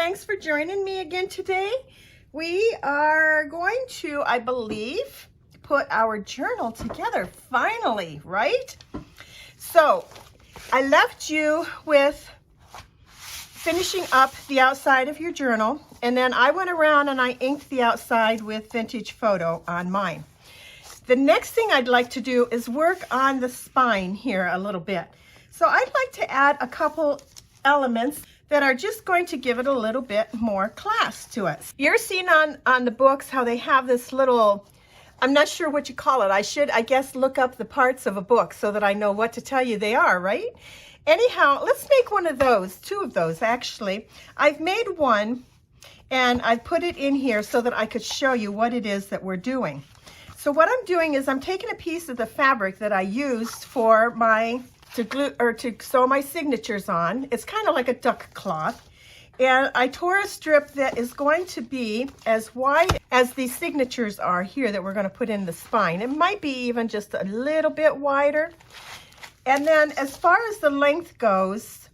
thanks for joining me again today. We are going to, I believe, put our journal together finally, right? So I left you with finishing up the outside of your journal, and then I went around and I inked the outside with Vintage Photo on mine. The next thing I'd like to do is work on the spine here a little bit. So I'd like to add a couple elements that are just going to give it a little bit more class to it. You're seeing on the books how they have this little, I'm not sure what you call it. I guess, look up the parts of a book so that I know what to tell you they are, right? Anyhow, let's make one of those, two of those actually. I've made one and I put it in here so that I could show you what it is that we're doing. So what I'm doing is I'm taking a piece of the fabric that I used for to sew my signatures on. It's kind of like a duck cloth. And I tore a strip that is going to be as wide as these signatures are here that we're going to put in the spine. It might be even just a little bit wider. And then as far as the length goes,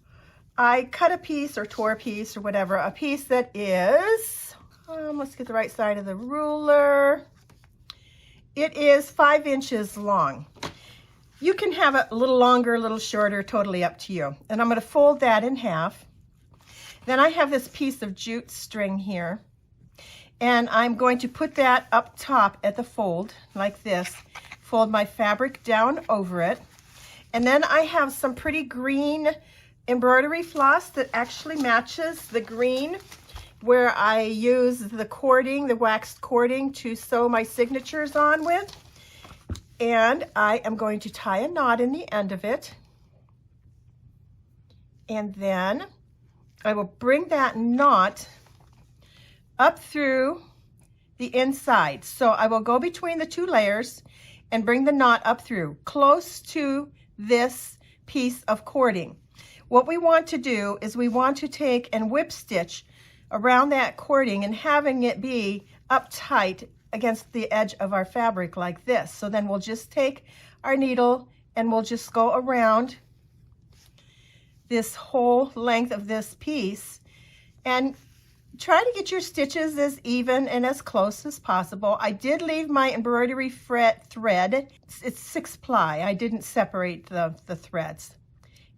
I cut a piece or tore a piece or whatever, a piece that is, let's get the right side of the ruler. It is 5 inches long. You can have it a little longer, a little shorter, totally up to you. And I'm going to fold that in half. Then I have this piece of jute string here. And I'm going to put that up top at the fold, like this. Fold my fabric down over it. And then I have some pretty green embroidery floss that actually matches the green where I use the cording, the waxed cording, to sew my signatures on with. And I am going to tie a knot in the end of it. And then I will bring that knot up through the inside. So I will go between the two layers and bring the knot up through, close to this piece of cording. What we want to do is we want to take and whip stitch around that cording and having it be up tight against the edge of our fabric like this. So then we'll just take our needle and we'll just go around this whole length of this piece and try to get your stitches as even and as close as possible. I did leave my embroidery thread. It's 6 ply. I didn't separate the threads.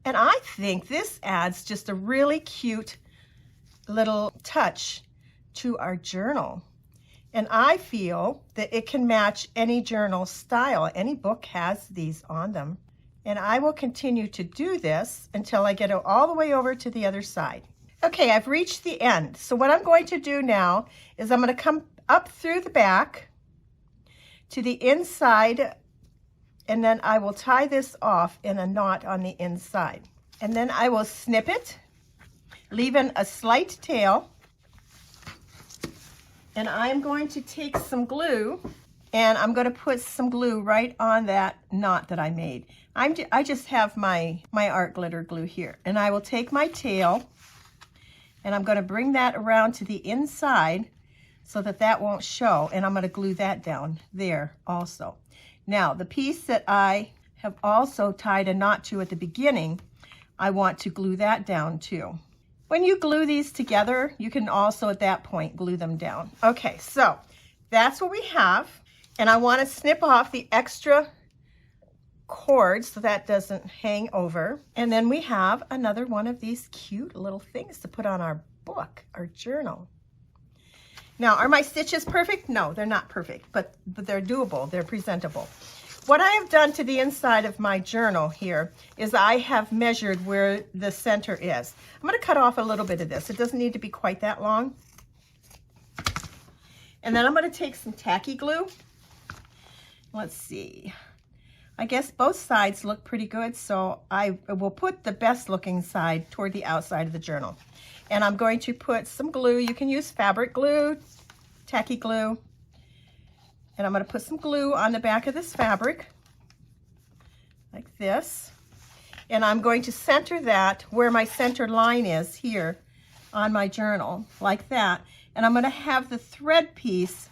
And I think this adds just a really cute little touch to our journal. And I feel that it can match any journal style. Any book has these on them. And I will continue to do this until I get it all the way over to the other side. Okay, I've reached the end. So what I'm going to do now is I'm going to come up through the back to the inside, and then I will tie this off in a knot on the inside. And then I will snip it, leaving a slight tail. And I'm going to take some glue and I'm going to put some glue right on that knot that I made. I just have my art glitter glue here. And I will take my tail and I'm going to bring that around to the inside so that that won't show. And I'm going to glue that down there also. Now, the piece that I have also tied a knot to at the beginning, I want to glue that down too. When you glue these together, you can also at that point glue them down. Okay, so that's what we have. And I want to snip off the extra cord so that doesn't hang over. And then we have another one of these cute little things to put on our book, our journal. Now, are my stitches perfect? No, they're not perfect, but they're doable, they're presentable. What I have done to the inside of my journal here is I have measured where the center is. I'm going to cut off a little bit of this. It doesn't need to be quite that long. And then I'm going to take some tacky glue. Let's see. I guess both sides look pretty good, so I will put the best looking side toward the outside of the journal. And I'm going to put some glue. You can use fabric glue, tacky glue. And I'm going to put some glue on the back of this fabric, like this. And I'm going to center that where my center line is here on my journal, like that. And I'm going to have the thread piece,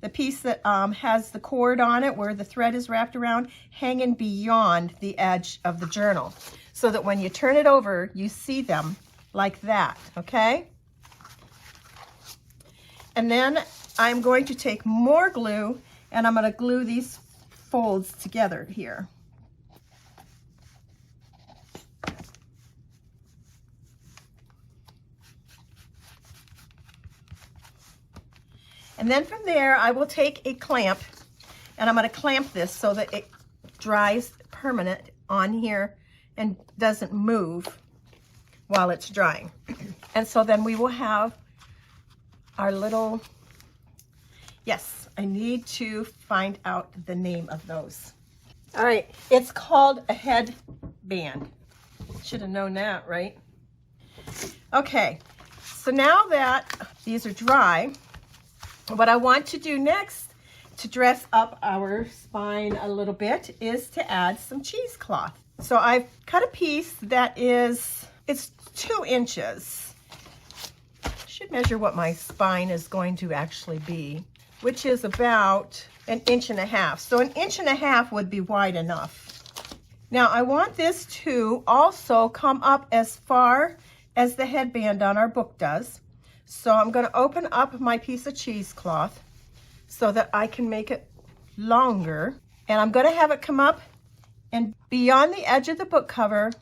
the piece that has the cord on it, where the thread is wrapped around, hanging beyond the edge of the journal. So that when you turn it over, you see them like that, okay? And then I'm going to take more glue and I'm going to glue these folds together here. And then from there, I will take a clamp and I'm going to clamp this so that it dries permanent on here and doesn't move while it's drying. And so then we will have our little, yes, I need to find out the name of those. All right, it's called a headband. Should have known that, right? Okay, so now that these are dry, what I want to do next to dress up our spine a little bit is to add some cheesecloth. So I've cut a piece that is, it's 2 inches. Should measure what my spine is going to actually be, which is about 1.5 inches. So 1.5 inches would be wide enough. Now I want this to also come up as far as the headband on our book does. So I'm going to open up my piece of cheesecloth so that I can make it longer. And I'm going to have it come up and beyond the edge of the book cover,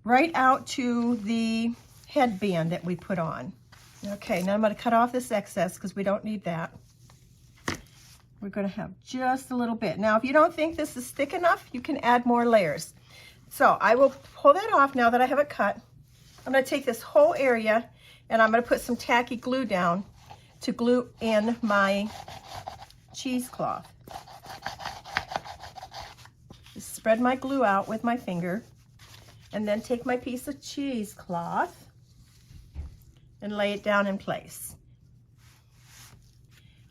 right out to the headband that we put on. Okay, now I'm going to cut off this excess because we don't need that. We're going to have just a little bit. Now, if you don't think this is thick enough, you can add more layers. So I will pull that off now that I have it cut. I'm going to take this whole area and I'm going to put some tacky glue down to glue in my cheesecloth. Just spread my glue out with my finger and then take my piece of cheesecloth and lay it down in place.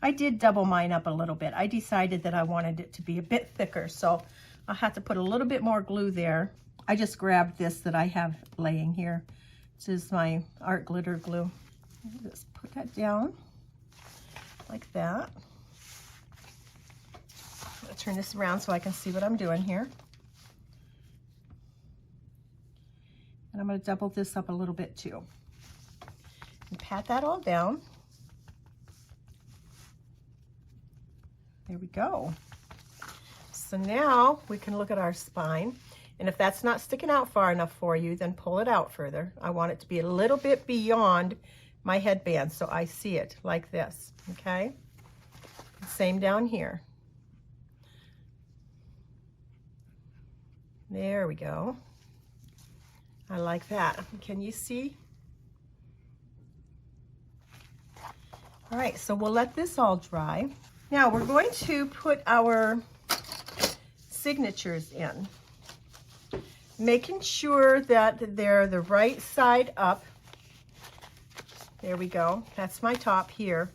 I did double mine up a little bit. I decided that I wanted it to be a bit thicker, so I'll have to put a little bit more glue there. I just grabbed this that I have laying here. This is my art glitter glue. Just put that down like that. I'm gonna turn this around so I can see what I'm doing here. And I'm gonna double this up a little bit too. And pat that all down. There we go. So now we can look at our spine. And if that's not sticking out far enough for you, then pull it out further. I want it to be a little bit beyond my headband so I see it like this, okay? Same down here. There we go. I like that. Can you see? All right, so we'll let this all dry. Now we're going to put our signatures in, making sure that they're the right side up. There we go. That's my top here.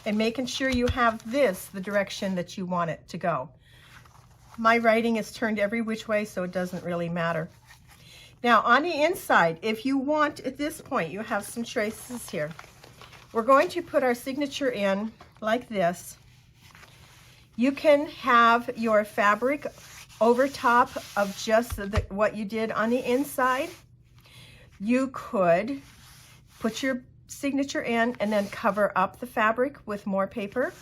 And making sure you have this the direction that you want it to go. My writing is turned every which way, so it doesn't really matter. Now on the inside, if you want, at this point, you have some traces here. We're going to put our signature in like this. You can have your fabric over top of just what you did on the inside. You could put your signature in and then cover up the fabric with more paper.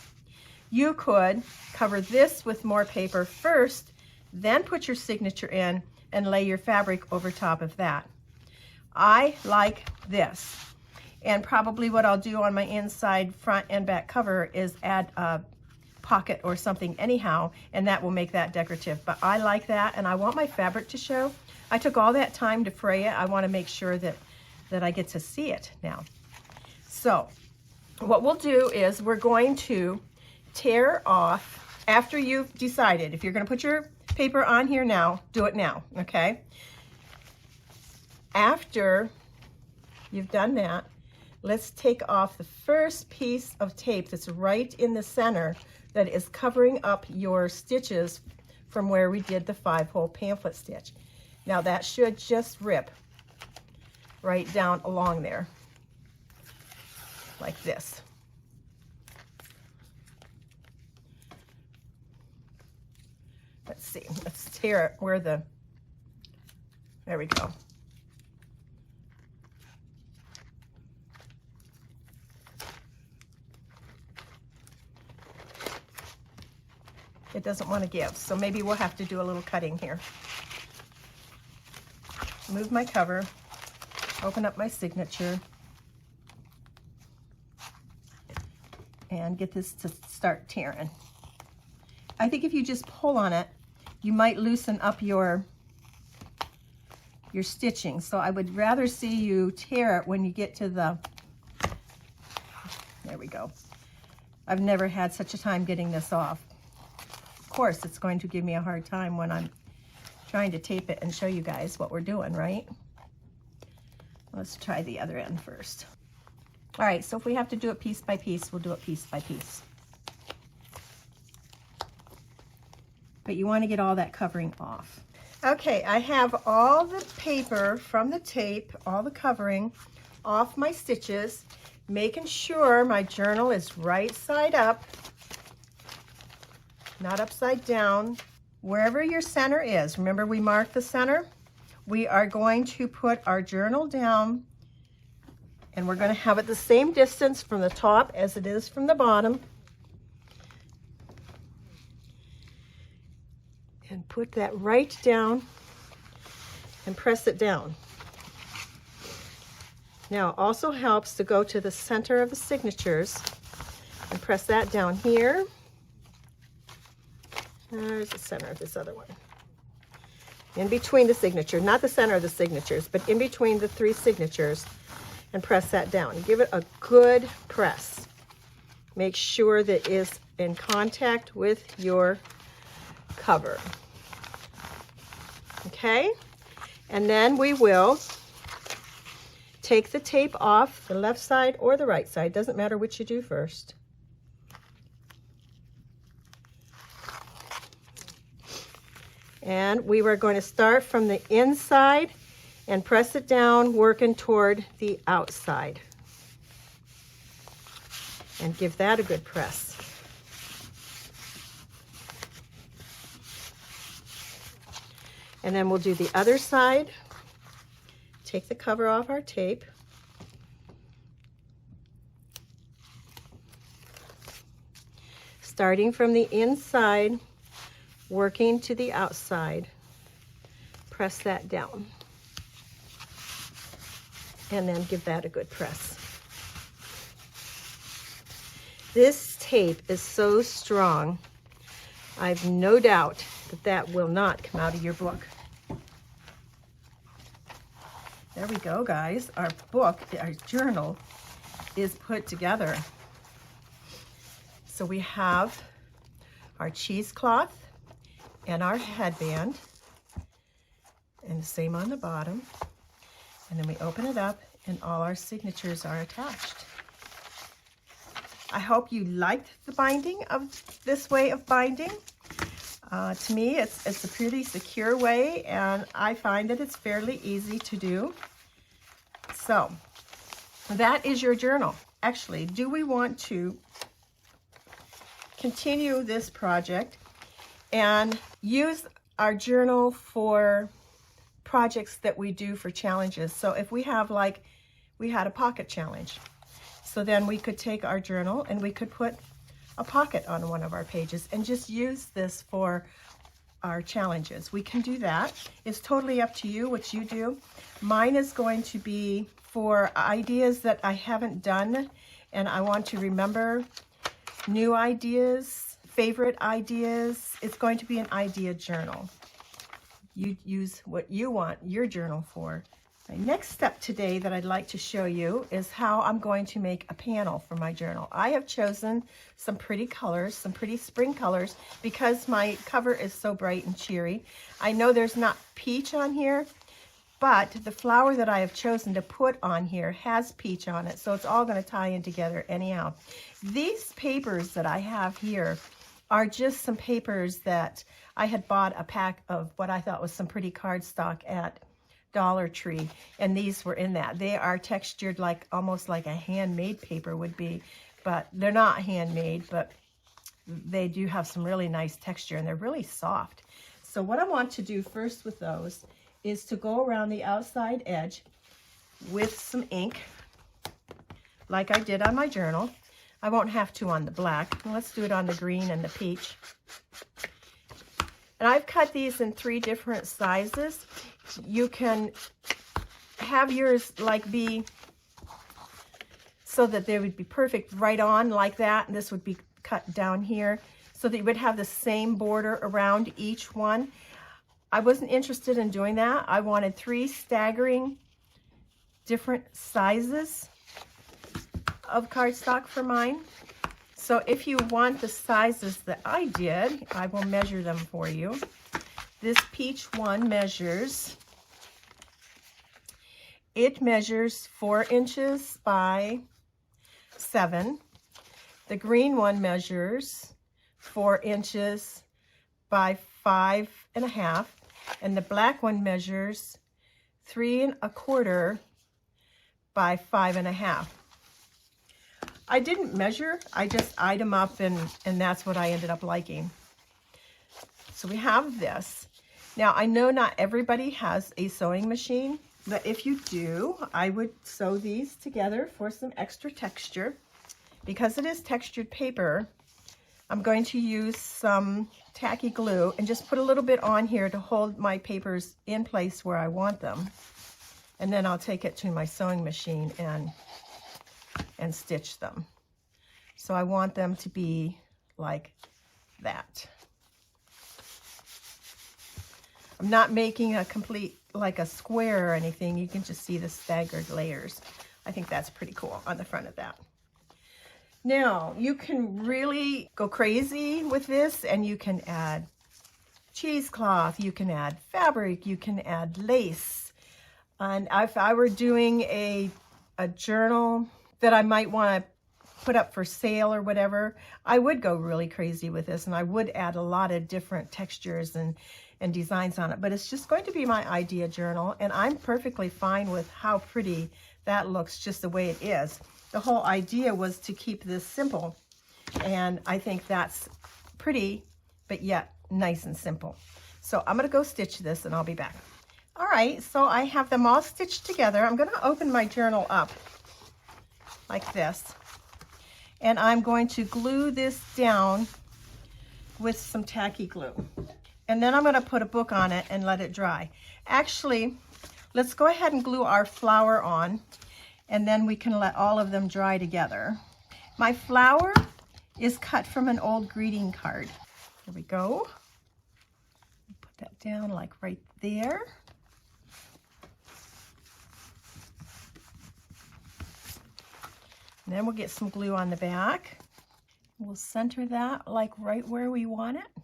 You could cover this with more paper first, then put your signature in and lay your fabric over top of that. I like this. And probably what I'll do on my inside front and back cover is add a pocket or something anyhow, and that will make that decorative. But I like that, and I want my fabric to show. I took all that time to fray it. I want to make sure that I get to see it now. So what we'll do is we're going to tear off, after you've decided, if you're going to put your paper on here now, do it now, okay? After you've done that, let's take off the first piece of tape that's right in the center that is covering up your stitches from where we did the 5-hole pamphlet stitch. Now that should just rip right down along there, like this. Let's see, let's tear it where the, there we go. It doesn't want to give, so maybe we'll have to do a little cutting here. Move my cover, open up my signature, and get this to start tearing. I think if you just pull on it, you might loosen up your stitching. So I would rather see you tear it when you get to the, there we go. I've never had such a time getting this off. Of course, it's going to give me a hard time when I'm trying to tape it and show you guys what we're doing, right? Let's try the other end first. All right, so if we have to do it piece by piece, we'll do it piece by piece. But you want to get all that covering off. Okay, I have all the paper from the tape, all the covering off my stitches, making sure my journal is right side up, not upside down. Wherever your center is, remember we marked the center? We are going to put our journal down, and we're going to have it the same distance from the top as it is from the bottom. And put that right down and press it down. Now it also helps to go to the center of the signatures and press that down here. There's the center of this other one. In between the signature, not the center of the signatures, but in between the three signatures, and press that down. Give it a good press. Make sure that it is in contact with your cover. Okay, and then we will take the tape off the left side or the right side. Doesn't matter which you do first. And we were going to start from the inside and press it down, working toward the outside. And give that a good press. And then we'll do the other side. Take the cover off our tape. Starting from the inside, working to the outside. Press that down. And then give that a good press. This tape is so strong, I've no doubt that that will not come out of your book. There we go, guys. Our book, our journal, is put together. So we have our cheesecloth and our headband, and the same on the bottom. And then we open it up and all our signatures are attached. I hope you liked the binding of this way of binding. To me, it's a pretty secure way, and I find that it's fairly easy to do. So that is your journal. Actually, do we want to continue this project and use our journal for projects that we do for challenges? So if we have, like, we had a pocket challenge, so then we could take our journal and we could put a pocket on one of our pages and just use this for our challenges. We can do that. It's totally up to you what you do. Mine is going to be for ideas that I haven't done and I want to remember, new ideas, favorite ideas. It's going to be an idea journal. You use what you want your journal for. The next step today that I'd like to show you is how I'm going to make a panel for my journal. I have chosen some pretty colors, some pretty spring colors, because my cover is so bright and cheery. I know there's not peach on here, but the flower that I have chosen to put on here has peach on it, so it's all going to tie in together anyhow. These papers that I have here are just some papers that I had bought a pack of what I thought was some pretty cardstock at Dollar Tree, and these were in that. They are textured like almost like a handmade paper would be, but they're not handmade, but they do have some really nice texture and they're really soft. So what I want to do first with those is to go around the outside edge with some ink like I did on my journal. I won't have to on the black. Let's do it on the green and the peach. And I've cut these in 3 different sizes. You can have yours like be so that they would be perfect right on like that. And this would be cut down here so that you would have the same border around each one. I wasn't interested in doing that. I wanted 3 staggering different sizes of cardstock for mine. So if you want the sizes that I did, I will measure them for you. This peach one measures, it measures 4 inches by 7. The green one measures 4 inches by 5.5. And the black one measures 3 1/4 by 5.5. I didn't measure, I just eyed them up, and that's what I ended up liking. So we have this. Now, I know not everybody has a sewing machine, but if you do, I would sew these together for some extra texture. Because it is textured paper, I'm going to use some tacky glue and just put a little bit on here to hold my papers in place where I want them. And then I'll take it to my sewing machine and stitch them. So I want them to be like that. I'm not making a complete, like a square or anything. You can just see the staggered layers. I think that's pretty cool on the front of that. Now, you can really go crazy with this, and you can add cheesecloth, you can add fabric, you can add lace. And if I were doing a journal that I might want to put up for sale or whatever, I would go really crazy with this, and I would add a lot of different textures and designs on it. But it's just going to be my idea journal, and I'm perfectly fine with how pretty that looks just the way it is. The whole idea was to keep this simple, and I think that's pretty, but yet nice and simple. So I'm going to go stitch this, and I'll be back. All right, so I have them all stitched together. I'm going to open my journal up like this, and I'm going to glue this down with some tacky glue. And then I'm going to put a book on it and let it dry. Actually, let's go ahead and glue our flower on, and then we can let all of them dry together. My flower is cut from an old greeting card. Here we go. Put that down like right there. And then we'll get some glue on the back. We'll center that like right where we want it.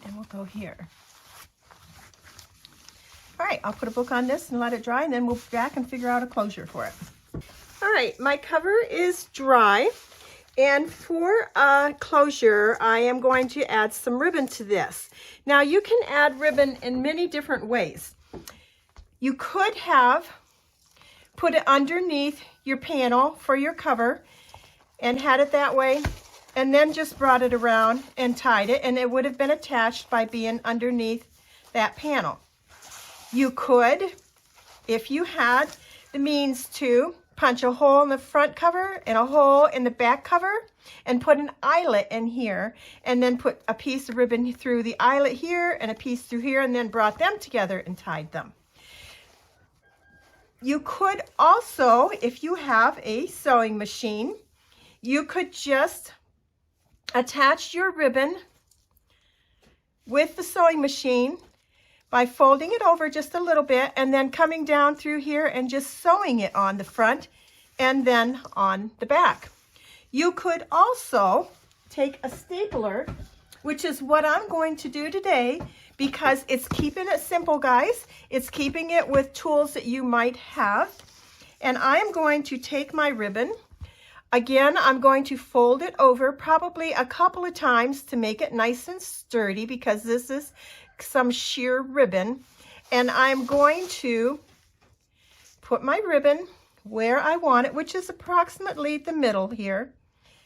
And we'll go here. All right, I'll put a book on this and let it dry, and then we'll be back and figure out a closure for it. All right, my cover is dry, and for a closure, I am going to add some ribbon to this. Now, you can add ribbon in many different ways. You could have put it underneath your panel for your cover and had it that way, and then just brought it around and tied it, and it would have been attached by being underneath that panel. You could, if you had the means to, punch a hole in the front cover and a hole in the back cover and put an eyelet in here, and then put a piece of ribbon through the eyelet here and a piece through here, and then brought them together and tied them. You could also, if you have a sewing machine, you could just attach your ribbon with the sewing machine by folding it over just a little bit and then coming down through here and just sewing it on the front and then on the back. You could also take a stapler, which is what I'm going to do today, because it's keeping it simple, guys. It's keeping it with tools that you might have. And I'm going to take my ribbon. Again, I'm going to fold it over probably a couple of times to make it nice and sturdy, because this is some sheer ribbon. And I'm going to put my ribbon where I want it, which is approximately the middle here.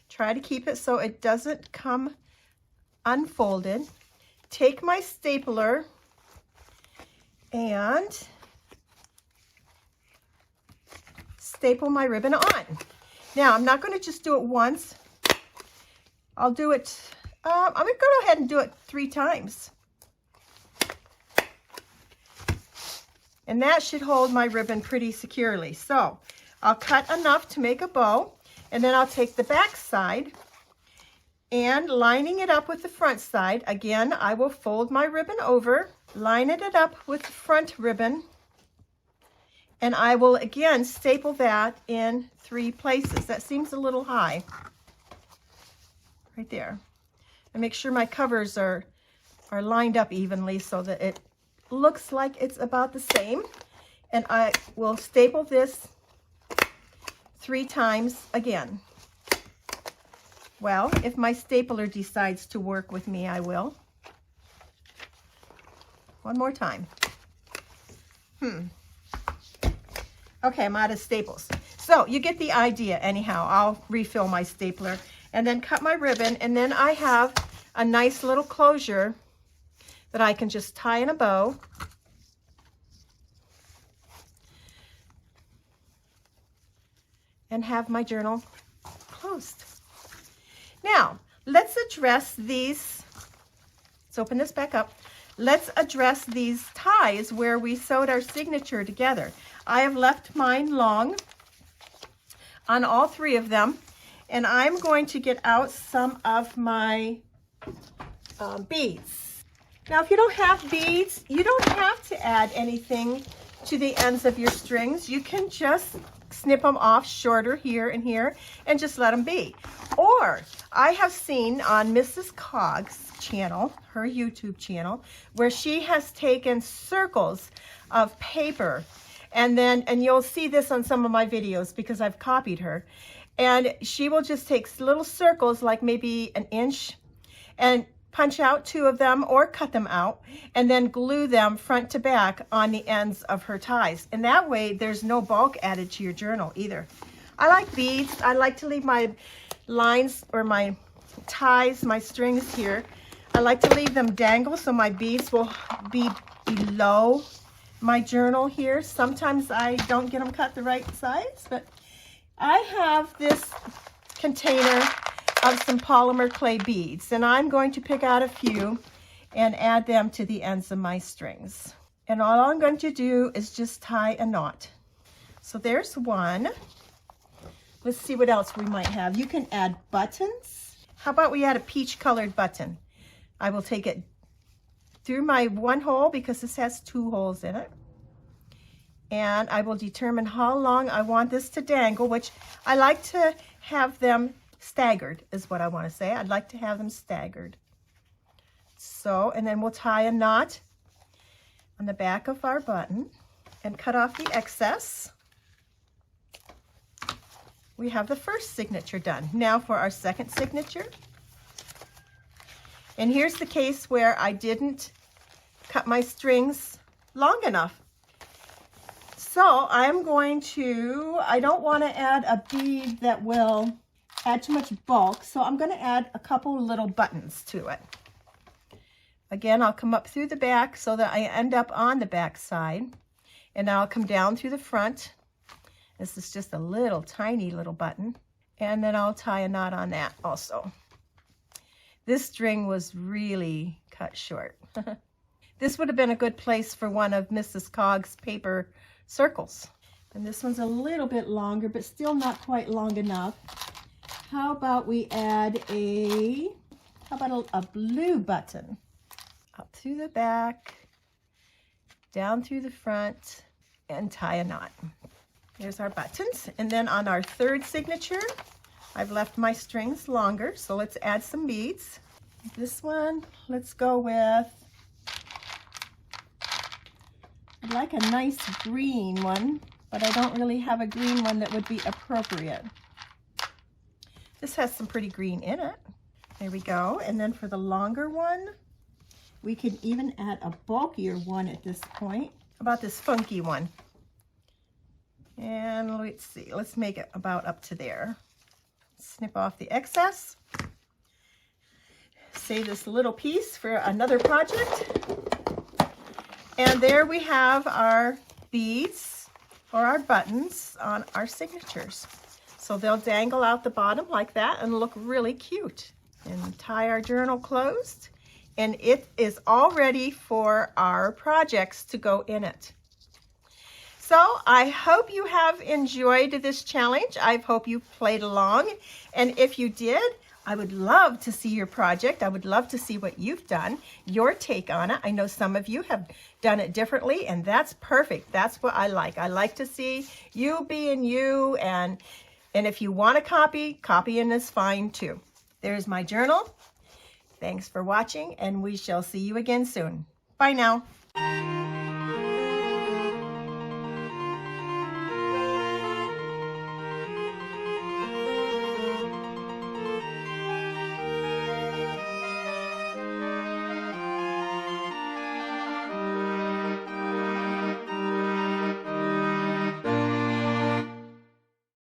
Try to keep it so it doesn't come unfolded. Take my stapler and staple my ribbon on. Now, I'm not going to just do it once. I'll do it, I'm going to go ahead and do it 3 times. And that should hold my ribbon pretty securely. So I'll cut enough to make a bow, and then I'll take the back side and lining it up with the front side. Again, I will fold my ribbon over, line it up with the front ribbon, and I will again staple that in 3 places. That seems a little high. Right there. And make sure my covers are lined up evenly so that it looks like it's about the same. And I will staple this 3 times again. Well, if my stapler decides to work with me, I will. One more time. Okay, I'm out of staples. So you get the idea anyhow. I'll refill my stapler and then cut my ribbon, and then I have a nice little closure that I can just tie in a bow. And have my journal closed. Now, let's address these. Let's open this back up. Let's address these ties where we sewed our signature together. I have left mine long on all 3 of them, and I'm going to get out some of my beads. Now, if you don't have beads, you don't have to add anything to the ends of your strings. You can just snip them off shorter here and here and just let them be. Or I have seen on Mrs. Cog's channel, her YouTube channel, where she has taken circles of paper, and you'll see this on some of my videos because I've copied her, and she will just take little circles like maybe 1 inch and punch out 2 of them or cut them out and then glue them front to back on the ends of her ties. And that way there's no bulk added to your journal either. I like beads. I like to leave my lines or my ties, my strings here. I like to leave them dangle so my beads will be below my journal here. Sometimes I don't get them cut the right size, but I have this container of some polymer clay beads, and I'm going to pick out a few and add them to the ends of my strings. And all I'm going to do is just tie a knot. So there's one. Let's see what else we might have. You can add buttons. How about we add a peach colored button? I will take it through my 1 hole because this has 2 holes in it. And I will determine how long I want this to dangle, which I like to have them staggered is what I want to say. I'd like to have them staggered. So, and then we'll tie a knot on the back of our button and cut off the excess. We have the first signature done. Now for our second signature. And here's the case where I didn't cut my strings long enough. So I'm going to, I don't want to add a bead that will add too much bulk, so I'm going to add a couple little buttons to it. Again, I'll come up through the back so that I end up on the back side, and I'll come down through the front. This is just a little tiny little button, and then I'll tie a knot on that also. This string was really cut short. This would have been a good place for one of Mrs. Cog's paper circles. And this one's a little bit longer, but still not quite long enough. How about we add a blue button? Up through the back, down through the front, and tie a knot. There's our buttons. And then on our third signature, I've left my strings longer, so let's add some beads. This one, let's go with, I'd like a nice green one, but I don't really have a green one that would be appropriate. This has some pretty green in it. There we go. And then for the longer one, we can even add a bulkier one at this point. How about this funky one? And let's see, let's make it about up to there. Snip off the excess. Save this little piece for another project. And there we have our beads or our buttons on our signatures. So they'll dangle out the bottom like that and look really cute. And tie our journal closed. And it is all ready for our projects to go in it. So I hope you have enjoyed this challenge. I hope you played along. And if you did, I would love to see your project. I would love to see what you've done, your take on it. I know some of you have done it differently, and that's perfect. That's what I like. I like to see you being you, and if you want to copy, copying is fine too. There's my journal. Thanks for watching, and we shall see you again soon. Bye now.